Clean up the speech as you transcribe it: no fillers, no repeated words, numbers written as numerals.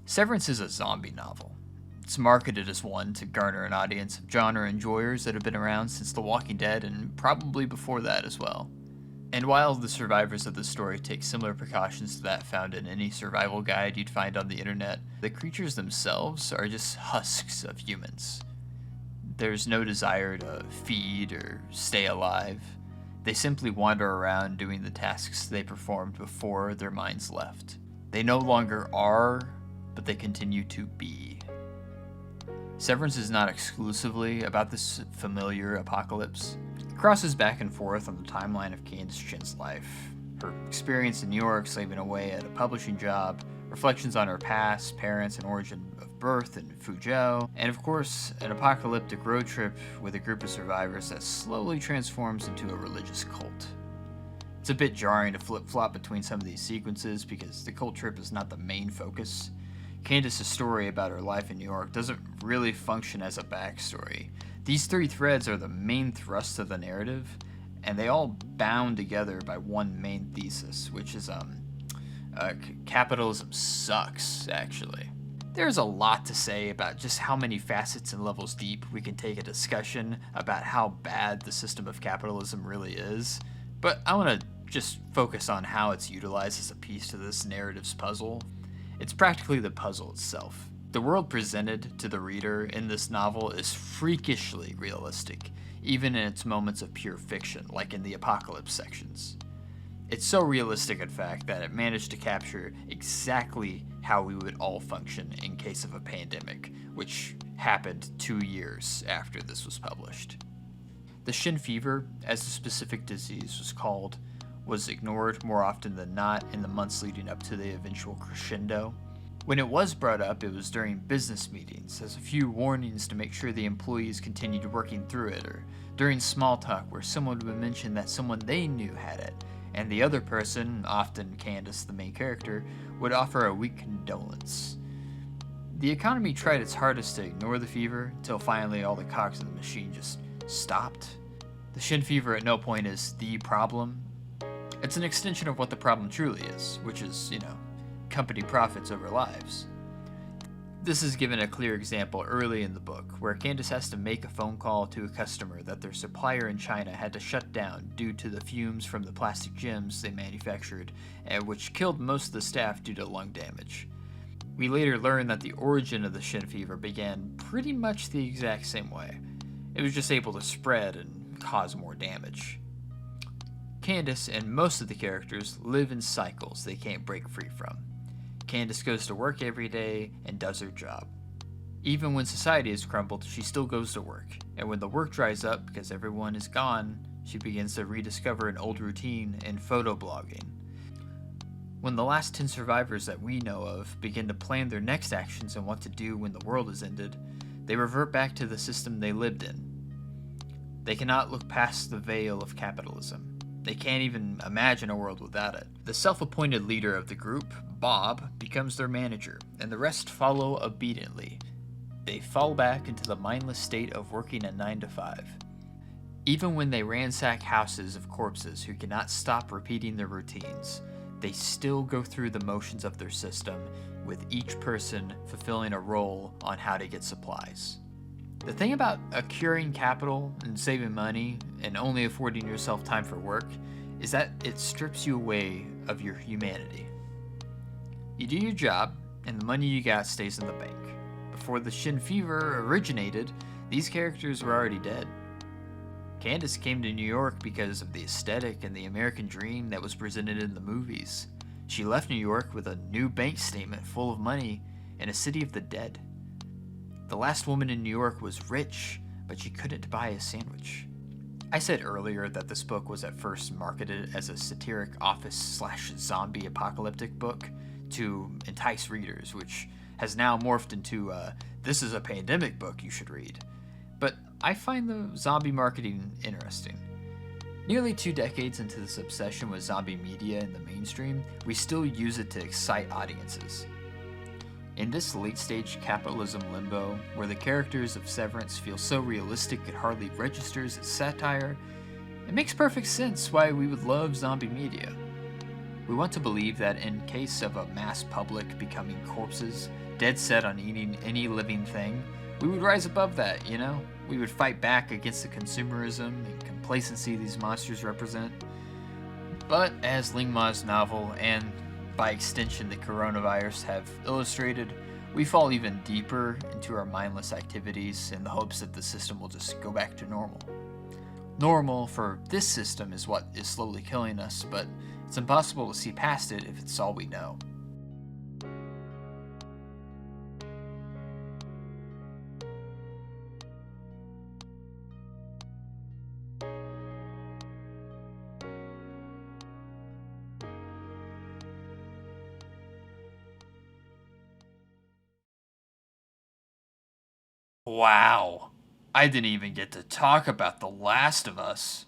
Severance is a zombie novel. It's marketed as one to garner an audience of genre enjoyers that have been around since The Walking Dead and probably before that as well. And while the survivors of the story take similar precautions to that found in any survival guide you'd find on the internet, the creatures themselves are just husks of humans. There's no desire to feed or stay alive. They simply wander around doing the tasks they performed before their minds left. They no longer are, but they continue to be. Severance is not exclusively about this familiar apocalypse. It crosses back and forth on the timeline of Candace Chin's life. Her experience in New York slaving away at a publishing job, reflections on her past, parents, and origin of birth in Fuzhou, and of course, an apocalyptic road trip with a group of survivors that slowly transforms into a religious cult. It's a bit jarring to flip-flop between some of these sequences because the cult trip is not the main focus. Candace's story about her life in New York doesn't really function as a backstory. These three threads are the main thrust of the narrative, and they all bound together by one main thesis, which is capitalism sucks, actually. There's a lot to say about just how many facets and levels deep we can take a discussion about how bad the system of capitalism really is, but I want to just focus on how it's utilized as a piece to this narrative's puzzle. It's practically the puzzle itself. The world presented to the reader in this novel is freakishly realistic, even in its moments of pure fiction, like in the apocalypse sections. It's so realistic, in fact, that it managed to capture exactly how we would all function in case of a pandemic, which happened 2 years after this was published. The Shin fever, as the specific disease was called, was ignored more often than not in the months leading up to the eventual crescendo. When it was brought up, it was during business meetings, as a few warnings to make sure the employees continued working through it, or during small talk where someone would mention that someone they knew had it, and the other person, often Candace, the main character, would offer a weak condolence. The economy tried its hardest to ignore the fever, until finally all the cogs in the machine just stopped. The Shin fever at no point is the problem. It's an extension of what the problem truly is, which is, company profits over lives. This is given a clear example early in the book, where Candace has to make a phone call to a customer that their supplier in China had to shut down due to the fumes from the plastic gems they manufactured, which killed most of the staff due to lung damage. We later learn that the origin of the Shin fever began pretty much the exact same way. It was just able to spread and cause more damage. Candace and most of the characters live in cycles they can't break free from. Candace goes to work every day and does her job. Even when society has crumbled, she still goes to work, and when the work dries up because everyone is gone, she begins to rediscover an old routine in photo blogging. When the last 10 survivors that we know of begin to plan their next actions and what to do when the world has ended, they revert back to the system they lived in. They cannot look past the veil of capitalism. They can't even imagine a world without it. The self-appointed leader of the group, Bob, becomes their manager, and the rest follow obediently. They fall back into the mindless state of working a 9 to 5. Even when they ransack houses of corpses who cannot stop repeating their routines, they still go through the motions of their system, with each person fulfilling a role on how to get supplies. The thing about accruing capital and saving money and only affording yourself time for work is that it strips you away of your humanity. You do your job, and the money you got stays in the bank. Before the Shin fever originated, these characters were already dead. Candace came to New York because of the aesthetic and the American dream that was presented in the movies. She left New York with a new bank statement full of money in a city of the dead. The last woman in New York was rich, but she couldn't buy a sandwich. I said earlier that this book was at first marketed as a satiric office/zombie apocalyptic book to entice readers, which has now morphed into this is a pandemic book you should read. But I find the zombie marketing interesting. Nearly 2 decades into this obsession with zombie media in the mainstream, we still use it to excite audiences. In this late-stage capitalism limbo, where the characters of Severance feel so realistic it hardly registers as satire, it makes perfect sense why we would love zombie media. We want to believe that in case of a mass public becoming corpses, dead set on eating any living thing, we would rise above that, you know? We would fight back against the consumerism and complacency these monsters represent. But as Ling Ma's novel, and by extension the coronavirus, have illustrated, we fall even deeper into our mindless activities in the hopes that the system will just go back to normal. Normal for this system is what is slowly killing us, but it's impossible to see past it if it's all we know. Wow. I didn't even get to talk about The Last of Us.